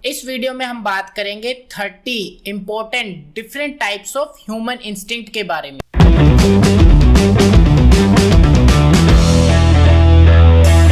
इस वीडियो में हम बात करेंगे 30 important different types of human instinct के बारे में।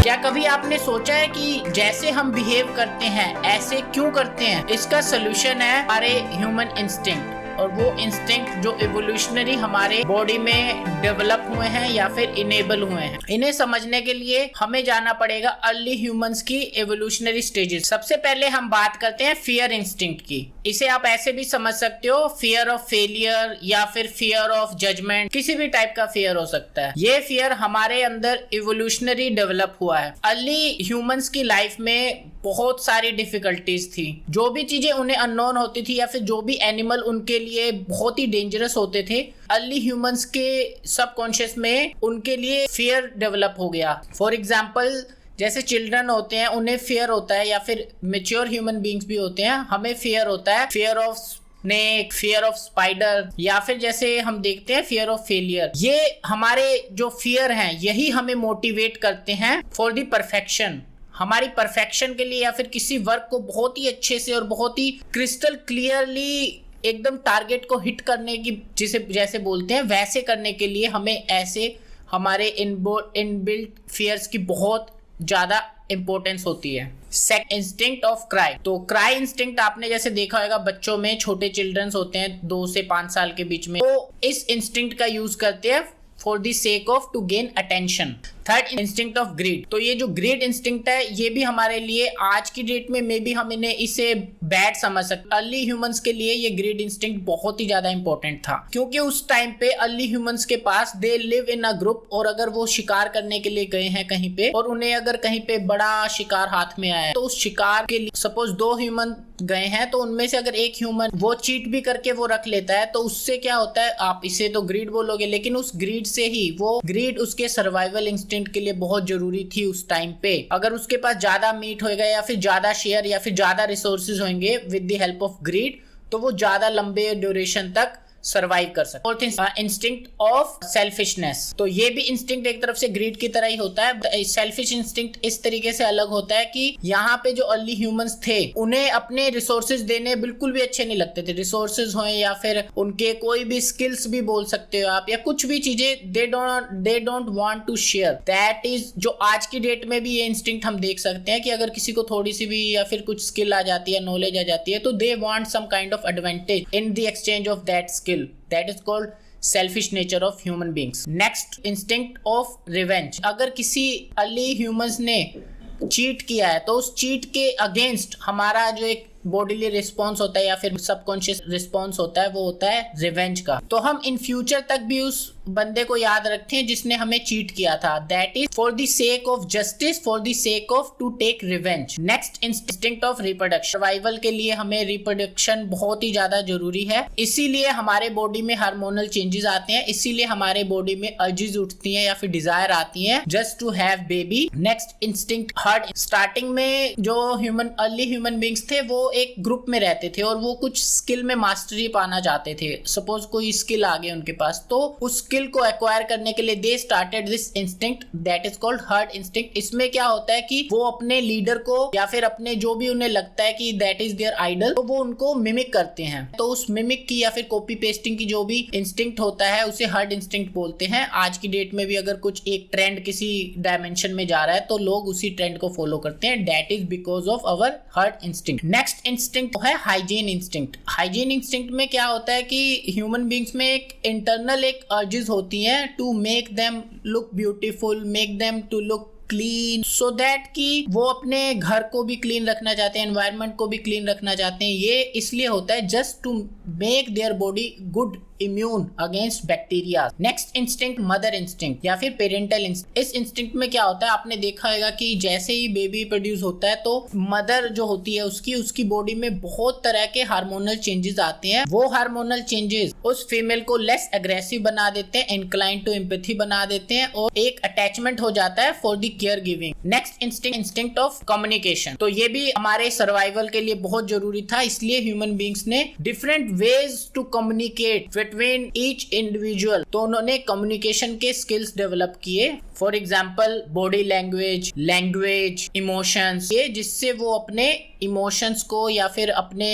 क्या कभी आपने सोचा है कि जैसे हम बिहेव करते हैं ऐसे क्यों करते हैं? इसका सोल्यूशन है हमारे ह्यूमन इंस्टिंक्ट, और वो इंस्टिंक्ट जो इवोल्यूशनरी हमारे बॉडी में डेवलप हुए हैं या फिर इनेबल हुए हैं। इन्हें समझने के लिए हमें जाना पड़ेगा अर्ली ह्यूमंस की इवोल्यूशनरी स्टेजेस। सबसे पहले हम बात करते हैं फियर इंस्टिंक्ट की। इसे आप ऐसे भी समझ सकते हो, फियर ऑफ फेलियर या फिर फियर ऑफ जजमेंट, किसी भी टाइप का फियर हो सकता है। ये फियर हमारे अंदर इवोल्यूशनरी डेवलप हुआ है। अर्ली ह्यूमंस की लाइफ में बहुत सारी डिफिकल्टीज थी। जो भी चीजें उन्हें अननोन होती थी या फिर जो भी एनिमल उनके लिए बहुत ही डेंजरस होते थे, अर्ली ह्यूमंस के सबकॉन्शियस में उनके लिए फियर डेवलप हो गया। फॉर एग्जाम्पल, जैसे चिल्ड्रन होते हैं उन्हें फियर होता है, या फिर मेच्योर ह्यूमन बींग्स भी होते हैं, हमें फियर होता है, fear of snake, fear of spider, या फिर जैसे हम देखते हैं फियर ऑफ फेलियर। ये हमारे जो फियर हैं यही हमें मोटिवेट करते हैं फॉर द परफेक्शन, हमारी परफेक्शन के लिए, या फिर किसी वर्क को बहुत ही अच्छे से और बहुत ही क्रिस्टल क्लियरली एकदम टारगेट को हिट करने की जैसे बोलते हैं वैसे करने के लिए हमें ऐसे हमारे इनबिल्ट फियर्स की बहुत ज्यादा इंपॉर्टेंस होती है। Second, instinct of cry. तो क्राई इंस्टिंक्ट आपने जैसे देखा होगा बच्चों में, छोटे चिल्ड्रंस होते हैं 2 से 5 साल के बीच में, वो इस इंस्टिंक्ट का यूज करते हैं for the sake of to gain attention. Third, instinct of greed. तो ये जो ग्रीड इंस्टिंक्ट है ये भी हमारे लिए आज की डेट में मे बी हम इन्हें इसे बैड समझ सकते। अर्ली ह्यूमंस के लिए ये ग्रीड इंस्टिंक्ट बहुत ही ज्यादा इंपॉर्टेंट था, क्योंकि उस टाइम पे अर्ली ह्यूमंस के पास they live in a group, और अगर वो शिकार करने के लिए गए हैं कहीं पे और उन्हें अगर कहीं पे बड़ा शिकार हाथ में आया है, तो उस शिकार के लिए सपोज 2 ह्यूमन गए हैं, तो उनमें से अगर एक ह्यूमन वो चीट भी करके वो रख लेता है, तो उससे क्या होता है, आप इसे तो ग्रीड बोलोगे, लेकिन उस ग्रीड से ही वो ग्रीड उसके सर्वाइवल इंस्टिंक्ट के लिए बहुत जरूरी थी उस टाइम पे। अगर उसके पास ज्यादा मीट होएगा या फिर ज्यादा शेयर या फिर ज्यादा रिसोर्सेज होंगे with the help of greed, तो वो ज्यादा लंबे ड्यूरेशन तक सर्वाइव कर सकते। Fourth, instinct of selfishness. तो ये भी इंस्टिंक्ट एक तरफ से ग्रीड की तरह ही होता है। सेल्फिश इंस्टिंक्ट इस तरीके से अलग होता है कि यहाँ पे जो अर्ली ह्यूमंस थे उन्हें अपने रिसोर्सेज देने बिल्कुल भी अच्छे नहीं लगते थे। रिसोर्सेज हो या फिर उनके कोई भी स्किल्स भी बोल सकते हो आप, या कुछ भी चीजें they don't want to share. That is जो आज की डेट में भी ये इंस्टिंक्ट हम देख सकते हैं कि अगर किसी को थोड़ी सी भी या फिर कुछ स्किल आ जाती है, नॉलेज आ जाती है, तो they want some kind of advantage in the exchange of that skill. That is called selfish nature of human beings. Next, instinct of revenge. अगर किसी अर्ली ह्यूमंस ने चीट किया है तो उस चीट के अगेंस्ट हमारा जो एक बॉडीली रिस्पॉन्स होता है या फिर सबकॉन्शियस रिस्पॉन्स होता है, वो होता है रिवेंज का। तो हम इन फ्यूचर तक भी उस बंदे को याद रखते हैं जिसने हमें चीट किया था। That is for the sake of justice, for the sake of to take revenge. Next, instinct of reproduction. Survival के लिए हमें रिप्रोडक्शन बहुत ही ज्यादा जरूरी है, इसीलिए हमारे बॉडी में हार्मोनल चेंजेस आते हैं, इसीलिए हमारे बॉडी में अर्जेस उठती हैं या फिर डिजायर आती है just to have baby. Next, instinct herd. Starting में जो अर्ली ह्यूमन बींग्स थे वो एक ग्रुप में रहते थे और वो कुछ स्किल में मास्टरी पाना चाहते थे। सपोज कोई स्किल आ गई उनके पास, तो उस स्किल को एक्वायर करने के लिए they started this instinct that is called heard instinct. इसमें क्या होता है कि वो अपने लीडर को या फिर अपने जो भी उन्हें लगता है कि दैट इज देयर आइडल, तो वो उनको मिमिक करते हैं। तो उस मिमिक की या फिर कॉपी पेस्टिंग की जो भी इंस्टिंक्ट होता है उसे हर्ड इंस्टिंक्ट बोलते हैं। आज की डेट में भी अगर कुछ एक ट्रेंड किसी डायमेंशन में जा रहा है तो लोग उसी ट्रेंड को फॉलो करते हैं। That is because of our heard instinct. Next instinct है हाइजीन इंस्टिंक्ट। हाइजीन इंस्टिंक्ट में क्या होता है कि ह्यूमन बींग्स में एक इंटरनल एक अर्जेस होती हैं to make them look beautiful, make them to look clean, so that कि वो अपने घर को भी क्लीन रखना चाहते हैं, एनवायरनमेंट को भी क्लीन रखना चाहते हैं। ये इसलिए होता है just to make their body good immune against bacteria. Next instinct, mother instinct या फिर पेरेंटल इंस्टिंक्ट। इस इंस्टिंक्ट में क्या होता है, आपने देखा होगा कि जैसे ही बेबी प्रोड्यूस होता है तो मदर जो होती है उसकी बॉडी में बहुत तरह के हार्मोनल चेंजेस आते हैं। वो हार्मोनल चेंजेस उस फीमेल को लेस एग्रेसिव बना देते हैं, इंक्लाइन टू एम्पैथी बना देते हैं, और एक अटैचमेंट हो जाता है for the care giving. Next instinct of communication, तो ये भी हमारे सर्वाइवल के लिए बहुत जरूरी था, इसलिए ह्यूमन बींग्स ने different ways to communicate between each individual, तो उन्होंने कम्युनिकेशन के स्किल्स डेवलप किए। For example body language, emotions, ये जिससे वो अपने इमोशंस को या फिर अपने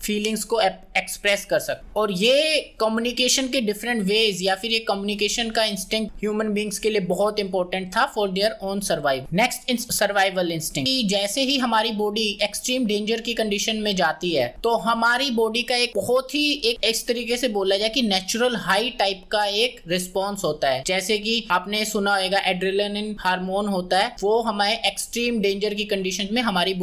फीलिंग्स को एक्सप्रेस कर सकते। और ये कम्युनिकेशन के डिफरेंट वेज या फिर ये कम्युनिकेशन का इंस्टिंक्ट ह्यूमन बींग्स के लिए बहुत इंपॉर्टेंट था for their own survival. Next survival instinct, जैसे ही हमारी बॉडी एक्सट्रीम डेंजर की कंडीशन में जाती है तो हमारी बॉडी का एक बहुत ही एक इस तरीके से बोला जाए कि नेचुरल हाई टाइप का एक रिस्पॉन्स होता है। जैसे कि आपने सुना होगा एड्रेनालिन हार्मोन होता है, वो हमारे एक्सट्रीम डेंजर की कंडीशन में हमारी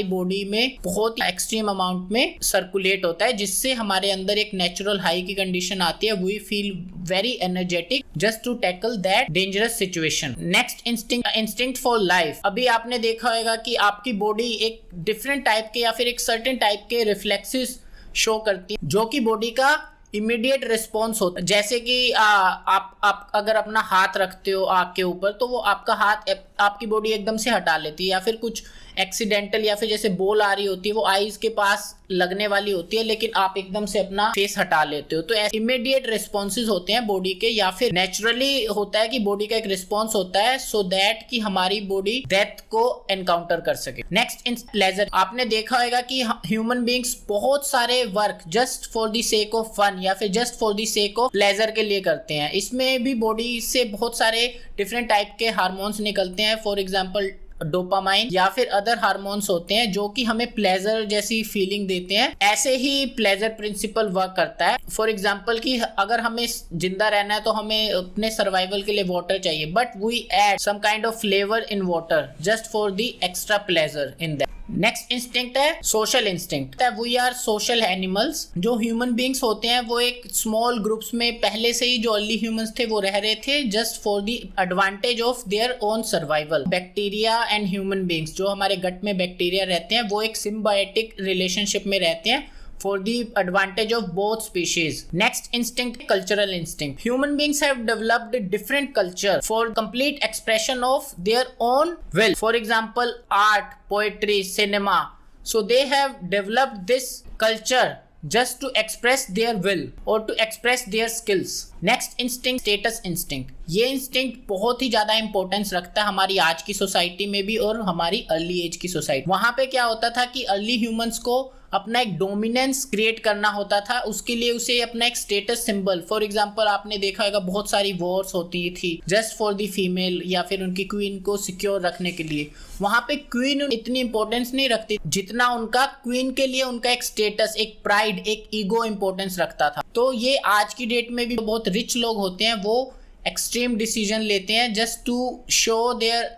बॉडी में बहुत एक्सट्रीम अमाउंट में सर्कुलेट होता है, जिससे हमारे अंदर एक नेचुरल हाई की कंडीशन आती है। We feel very energetic just to tackle that dangerous situation. Next instinct for life, अभी आपने देखा होगा कि आपकी बॉडी एक डिफरेंट टाइप के या फिर एक सर्टेन टाइप के रिफ्लेक्सेस शो करती है, जो कि बॉडी का इमीडिएट रिस्पॉन्स होता है। जैसे कि आप अगर अपना हाथ रखते हो आग के ऊपर, तो वो आपका हाथ आपकी बॉडी एकदम से हटा लेती है, या फिर कुछ एक्सीडेंटल या फिर जैसे बॉल आ रही होती है वो आईज के पास लगने वाली होती है, लेकिन आप एकदम से अपना फेस हटा लेते हो। तो इमीडिएट रिस्पॉन्सेज होते हैं बॉडी के, या फिर नेचुरली होता है कि बॉडी का एक रिस्पॉन्स होता है सो दैट कि हमारी बॉडी डेथ को एनकाउंटर कर सके। नेक्स्ट प्लेजर, आपने देखा होगा कि ह्यूमन बींग्स बहुत सारे work just for the sake of fun या फिर just for the sake of pleasure के लिए करते हैं। इसमें भी बॉडी से बहुत सारे डिफरेंट टाइप के हार्मोन्स निकलते हैं, फॉर एग्जाम्पल डोपामाइन या फिर अदर हार्मोन्स होते हैं जो कि हमें प्लेजर जैसी फीलिंग देते हैं। ऐसे ही प्लेजर प्रिंसिपल वर्क करता है। फॉर एग्जांपल कि अगर हमें जिंदा रहना है तो हमें अपने सर्वाइवल के लिए वाटर चाहिए, but we add some kind of flavour in water just for the extra pleasure in that. Next instinct है social instinct. We are social animals. जो ह्यूमन बींग्स होते हैं वो एक स्मॉल ग्रुप्स में पहले से ही जो अर्ली ह्यूमंस थे वो रह रहे थे just for the advantage of their own survival. Bacteria and human beings, जो हमारे गट में बैक्टीरिया रहते हैं वो एक सिम्बायोटिक रिलेशनशिप में रहते हैं for the advantage of both species. Next instinct, cultural instinct. Human beings have developed a different culture for complete expression of their own will. For example, art, poetry, cinema. So they have developed this culture just to express their will or to express their skills. Next instinct, status instinct. ये instinct बहुत ही ज्यादा importance रखता है हमारी आज की society में भी और हमारी अर्ली एज की सोसाइटी। वहां पे क्या होता था कि अर्ली ह्यूमंस को अपना एक डोमिनेंस क्रिएट करना होता था, उसके लिए उसे अपना एक स्टेटस सिंबल, फॉर एग्जांपल आपने देखा होगा बहुत सारी वॉर्स होती थी जस्ट फॉर द फीमेल या फिर उनकी क्वीन को सिक्योर रखने के लिए। वहां पे क्वीन इतनी इंपॉर्टेंस नहीं रखती जितना उनका क्वीन के लिए उनका एक स्टेटस, एक प्राइड, एक ईगो इंपॉर्टेंस रखता था। तो ये आज की डेट में भी बहुत रिच लोग होते हैं, वो एक्सट्रीम डिसीजन लेते हैं just to show their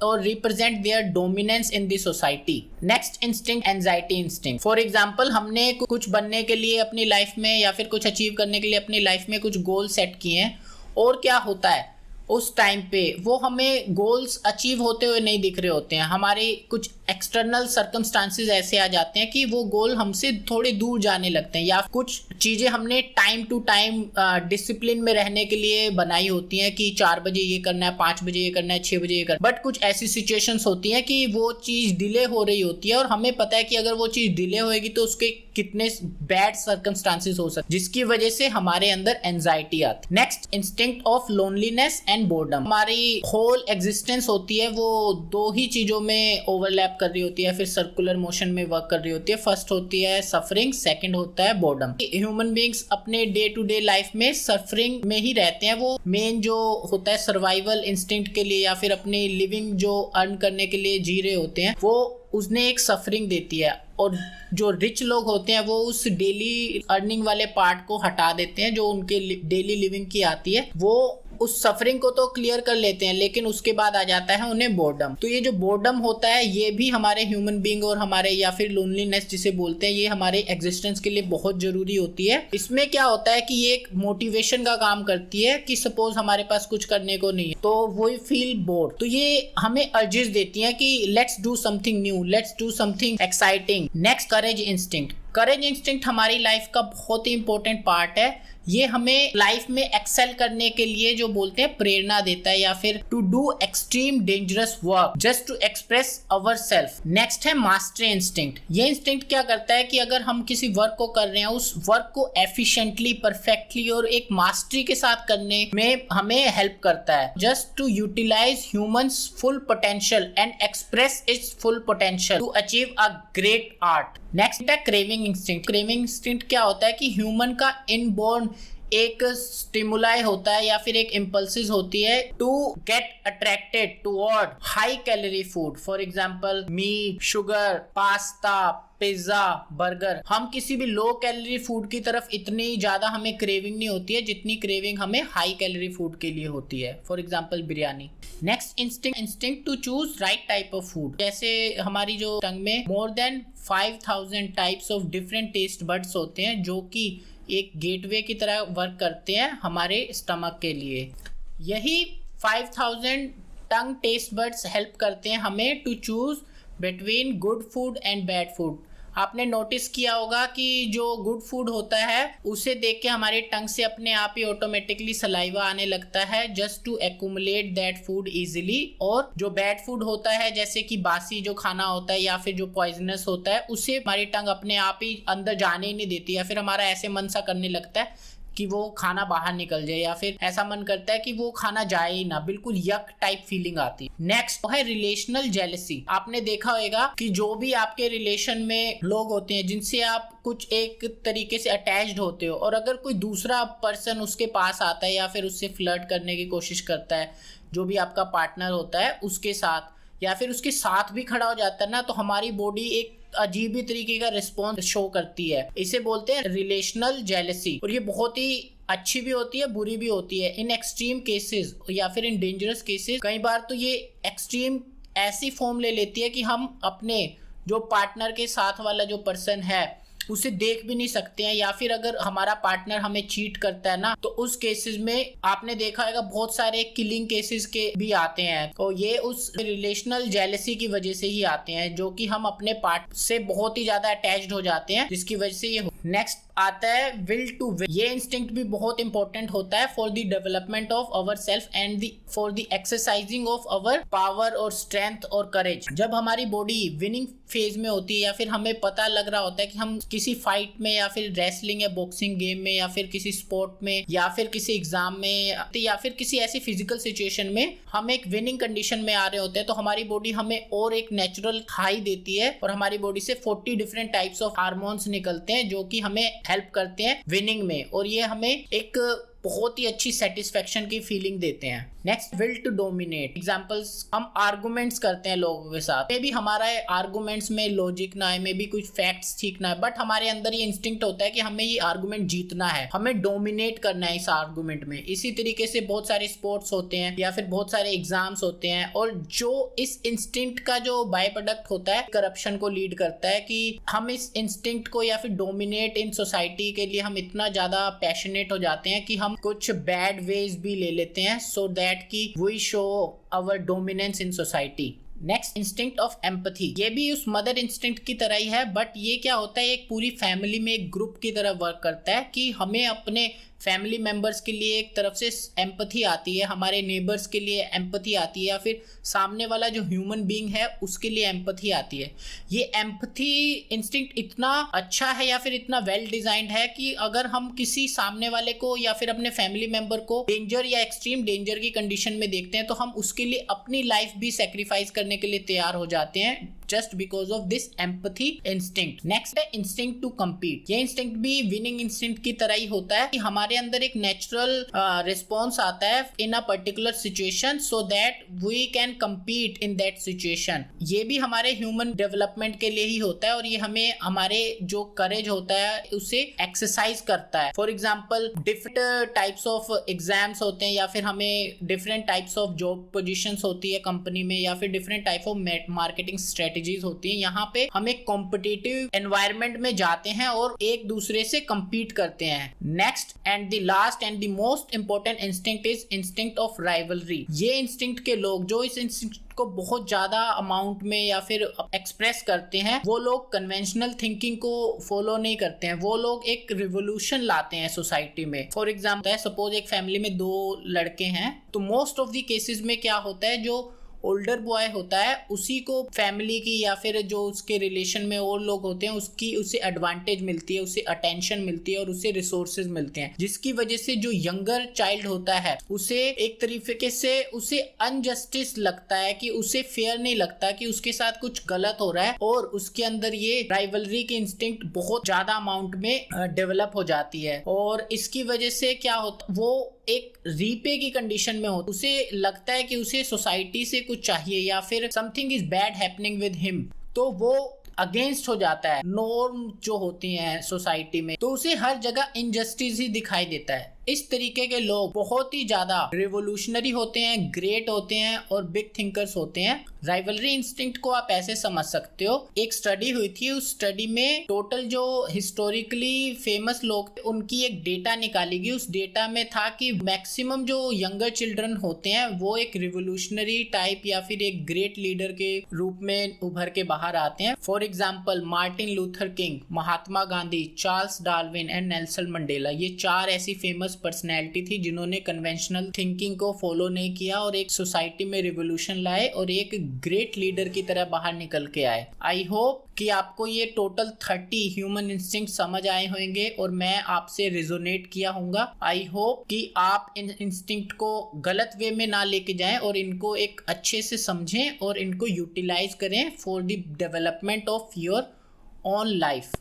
or represent their dominance in the society. Next instinct, anxiety instinct. For example, हमने कुछ बनने के लिए अपनी लाइफ में या फिर कुछ अचीव करने के लिए अपनी लाइफ में कुछ गोल सेट किए हैं, और क्या होता है उस टाइम पे वो हमें गोल्स अचीव होते हुए नहीं दिख रहे होते हैं। हमारे कुछ एक्सटर्नल सर्कमस्टांसेस ऐसे आ जाते हैं कि वो गोल हमसे थोड़े दूर जाने लगते हैं, या कुछ चीज़ें हमने टाइम टू टाइम डिसिप्लिन में रहने के लिए बनाई होती हैं कि 4 बजे ये करना है, 5 बजे ये करना है, 6 बजे ये करना है। बट कुछ ऐसी सिचुएशंस होती हैं कि वो चीज़ डिले हो रही होती है और हमें पता है कि अगर वो चीज़ डिले होएगी तो उसके कितने बैड सर्कमस्टांसेस हो सकते, जिसकी वजह से हमारे अंदर एंजाइटी आती। Next instinct of loneliness and boredom. हमारी होल एग्जिस्टेंस होती है वो 2 ही चीजों में ओवरलैप कर रही होती है, फिर सर्कुलर मोशन में वर्क कर रही होती है। फर्स्ट होती है सफरिंग, सेकंड होता है बोर्डम। ह्यूमन बींग्स अपने डे टू डे लाइफ में सफरिंग में ही रहते हैं। वो मेन जो होता है सर्वाइवल इंस्टिंक्ट के लिए या फिर अपनी लिविंग जो अर्न करने के लिए जी रहे होते हैं, वो उसने एक सफरिंग देती है। और जो रिच लोग होते हैं वो उस डेली अर्निंग वाले पार्ट को हटा देते हैं जो उनके डेली लिविंग की आती है, वो उस सफरिंग को तो क्लियर कर लेते हैं, लेकिन उसके बाद आ जाता है उन्हें बोर्डम। तो ये जो बोर्डम होता है ये भी हमारे ह्यूमन बीइंग और हमारे या फिर लोनलीनेस जिसे बोलते हैं, ये हमारे एग्जिस्टेंस के लिए बहुत जरूरी होती है। इसमें क्या होता है कि ये एक मोटिवेशन का काम करती है कि सपोज हमारे पास कुछ करने को नहीं है तो वो फील बोर्ड, तो ये हमें अर्जेस देती है कि let's do something new, let's do something exciting. Next, courage instinct. Courage instinct हमारी लाइफ का बहुत ही इंपॉर्टेंट पार्ट है। ये हमें लाइफ में एक्सेल करने के लिए जो बोलते हैं प्रेरणा देता है, या फिर to do extreme dangerous work just to express our self. Next है मास्टरी इंस्टिंक्ट। ये इंस्टिंक्ट क्या करता है कि अगर हम किसी वर्क को कर रहे हैं, उस वर्क को एफिशिएंटली, परफेक्टली और एक मास्टरी के साथ करने में हमें हेल्प करता है। Just to utilize humans full potential and express its full potential to achieve a great art. Next है क्रेविंग इंस्टिंक्ट। क्रेविंग इंस्टिंक्ट क्या होता है कि ह्यूमन का इनबोर्न एक स्टिमुलाई होता है या फिर एक इम्पल्सिस होती है to get attracted toward high calorie food, for example meat, sugar, pasta, pizza, burger. हम किसी भी लो कैलोरी फूड की तरफ इतनी ज्यादा हमें क्रेविंग नहीं होती है जितनी क्रेविंग हमें हाई कैलोरी फूड के लिए होती है, for example biryani. Next instinct to choose right type of food. जैसे हमारी जो टंग में more than 5000 types of different taste buds होते हैं जो कि एक गेटवे की तरह वर्क करते हैं हमारे स्टमक के लिए। यही 5000 टंग टेस्ट बड्स हेल्प करते हैं हमें to choose between good food and bad food. आपने नोटिस किया होगा कि जो गुड फूड होता है उसे देख के हमारे टंग से अपने आप ही ऑटोमेटिकली सलाइवा आने लगता है just to accumulate that food easily. और जो बैड फूड होता है, जैसे कि बासी जो खाना होता है या फिर जो पॉइजनस होता है, उसे हमारी टंग अपने आप ही अंदर जाने ही नहीं देती, या फिर हमारा ऐसे मन सा करने लगता है कि वो खाना बाहर निकल जाए, या फिर ऐसा मन करता है कि वो खाना जाए ही ना, बिल्कुल यक टाइप फीलिंग आती है। नेक्स्ट है रिलेशनल जेलसी। आपने देखा होगा कि जो भी आपके रिलेशन में लोग होते हैं जिनसे आप कुछ एक तरीके से अटैच्ड होते हो, और अगर कोई दूसरा पर्सन उसके पास आता है या फिर उससे फ्लर्ट करने की कोशिश करता है, जो भी आपका पार्टनर होता है उसके साथ, या फिर उसके साथ भी खड़ा हो जाता है ना, तो हमारी बॉडी एक अजीब ही तरीके का रिस्पॉन्स शो करती है। इसे बोलते हैं रिलेशनल जेलसी। और ये बहुत ही अच्छी भी होती है, बुरी भी होती है। इन एक्सट्रीम केसेस या फिर इन डेंजरस केसेस कई बार तो ये एक्सट्रीम ऐसी फॉर्म ले लेती है कि हम अपने जो पार्टनर के साथ वाला जो पर्सन है उसे देख भी नहीं सकते हैं, या फिर अगर हमारा पार्टनर हमें चीट करता है ना, तो उस केसेस में आपने देखा होगा बहुत सारे किलिंग केसेस के भी आते हैं। तो ये उस रिलेशनल जेलसी की वजह से ही आते हैं, जो कि हम अपने पार्ट से बहुत ही ज्यादा अटैच्ड हो जाते हैं, जिसकी वजह से ये। नेक्स्ट आता है विल टू विल। ये इंस्टिंक्ट भी बहुत इंपॉर्टेंट होता है for the development of our self and for the exercising of our power और स्ट्रेंथ और करेज। जब हमारी बॉडी विनिंग फेज में होती है, या फिर हमें पता लग रहा होता है कि हम किसी फाइट में, या फिर रेसलिंग या बॉक्सिंग गेम में, या फिर किसी स्पोर्ट में, या फिर किसी एग्जाम में, या फिर किसी ऐसी फिजिकल सिचुएशन में हम एक विनिंग कंडीशन में आ रहे होते हैं, तो हमारी बॉडी हमें और एक नेचुरल हाई देती है, और हमारी बॉडी से 40 डिफरेंट टाइप्स ऑफ हार्मोन्स निकलते हैं जो कि हमें हेल्प करते हैं विनिंग में, और ये हमें एक बहुत ही अच्छी सेटिस्फेक्शन की फीलिंग देते हैं। Next will to dominate. Examples, हम आर्गुमेंट्स करते हैं लोगों के साथ, मे भी हमारा आर्गुमेंट्स में लॉजिक ना है, मे भी कुछ फैक्ट्स ठीक ना है, बट हमारे अंदर ये इंस्टिंक्ट होता है कि हमें ये आर्गुमेंट जीतना है, हमें डोमिनेट करना है इस आर्गुमेंट में। इसी तरीके से बहुत सारे स्पोर्ट्स होते हैं या फिर बहुत सारे एग्जाम्स होते हैं, और जो इस इंस्टिंक्ट का जो बाय प्रोडक्ट होता है करप्शन को लीड करता है, कि हम इस इंस्टिंक्ट को या फिर डोमिनेट इन सोसाइटी के लिए हम इतना ज्यादा पैशनेट हो जाते हैं कि हम कुछ बैड वेज भी ले लेते हैं, सो दैट कि we show our dominance in society. Next instinct of empathy. ये भी उस मदर इंस्टिंक्ट की तरह ही है, बट ये क्या होता है, एक पूरी फैमिली में एक ग्रुप की तरह वर्क करता है, कि हमें अपने फैमिली मेंबर्स के लिए एक तरफ से एम्पैथी आती है, हमारे नेबर्स के लिए एम्पैथी आती है, या फिर सामने वाला जो ह्यूमन बीइंग है उसके लिए एम्पैथी आती है। ये एम्पैथी इंस्टिंक्ट इतना अच्छा है या फिर इतना वेल डिजाइंड है कि अगर हम किसी सामने वाले को या फिर अपने फैमिली मेंबर को डेंजर या एक्सट्रीम डेंजर की कंडीशन में देखते हैं, तो हम उसके लिए अपनी लाइफ भी सेक्रीफाइस करने के लिए तैयार हो जाते हैं, just because of this empathy instinct. Next है इंस्टिंक्ट टू कम्पीट। ये इंस्टिंक्ट भी विनिंग इंस्टिंक्ट की तरह ही होता है, कि हमारे अंदर एक नेचुरल रिस्पॉन्स आता है in a particular situation, so that we can compete in that situation. ये भी हमारे ह्यूमन डेवलपमेंट के लिए ही होता है, और ये हमें हमारे जो करेज होता है उसे एक्सरसाइज करता है। For example, different types of exams होते हैं, या फिर हमें different types of job position होती है कंपनी में, या फिर different type of marketing strategy strategies होती हैं। यहाँ पे हम एक कॉम्पिटिटिव एनवायरनमेंट में जाते हैं और एक दूसरे से compete करते हैं। Next and the last and the most important instinct is instinct of rivalry. ये इंस्टिंक्ट के लोग जो इस इंस्टिंक्ट को बहुत ज्यादा अमाउंट में या फिर एक्सप्रेस करते हैं, वो लोग कन्वेंशनल थिंकिंग को फॉलो नहीं करते हैं। वो लोग एक रिवोल्यूशन लाते हैं सोसाइटी में। फॉर एग्जाम्पल, सपोज एक फैमिली में 2 लड़के हैं, तो मोस्ट ऑफ द केसेस में क्या होता है, जो ओल्डर बॉय होता है उसी को फैमिली की या फिर जो उसके रिलेशन में और लोग होते हैं उसकी उसे एडवांटेज मिलती है, उसे अटेंशन मिलती है और उसे रिसोर्सेज मिलते हैं, जिसकी वजह से जो यंगर चाइल्ड होता है उसे एक तरीके से उसे अनजस्टिस लगता है, कि उसे फेयर नहीं लगता, कि उसके साथ कुछ गलत हो रहा है, और उसके अंदर ये राइवलरी की इंस्टिंक्ट बहुत ज्यादा अमाउंट में डेवलप हो जाती है। और इसकी वजह से क्या होता, वो एक रीपे की कंडीशन में हो, उसे लगता है कि उसे सोसाइटी से कुछ चाहिए या फिर something is bad happening with him, तो वो अगेंस्ट हो जाता है नॉर्म जो होती हैं सोसाइटी में, तो उसे हर जगह इनजस्टिस ही दिखाई देता है। इस तरीके के लोग बहुत ही ज्यादा रिवोल्यूशनरी होते हैं, ग्रेट होते हैं और बिग थिंकर्स होते हैं। राइवलरी इंस्टिंक्ट को आप ऐसे समझ सकते हो, एक स्टडी हुई थी, उस स्टडी में टोटल जो हिस्टोरिकली फेमस लोग उनकी एक डेटा निकाली गई। उस डेटा में था कि मैक्सिमम जो यंगर चिल्ड्रन होते हैं वो एक रिवोल्यूशनरी टाइप या फिर एक ग्रेट लीडर के रूप में उभर के बाहर आते हैं। For example, Martin Luther king, Mahatma Gandhi, Charles Darwin and Nelson Mandela, ये 4 ऐसी फेमस पर्सनैलिटी थी जिन्होंने कन्वेंशनल थिंकिंग को फॉलो नहीं किया और एक सोसाइटी में रिवोल्यूशन लाए और एक ग्रेट लीडर की तरह बाहर निकल के आए। आई होप कि आपको ये टोटल 30 ह्यूमन इंस्टिंक्ट समझ आए होंगे और मैं आपसे रिजोनेट किया होऊंगा। आई होप कि आप इन इंस्टिंक्ट को गलत वे में ना लेके जाएं और इनको एक अच्छे से समझें और इनको यूटिलाइज करें for the development of your own life.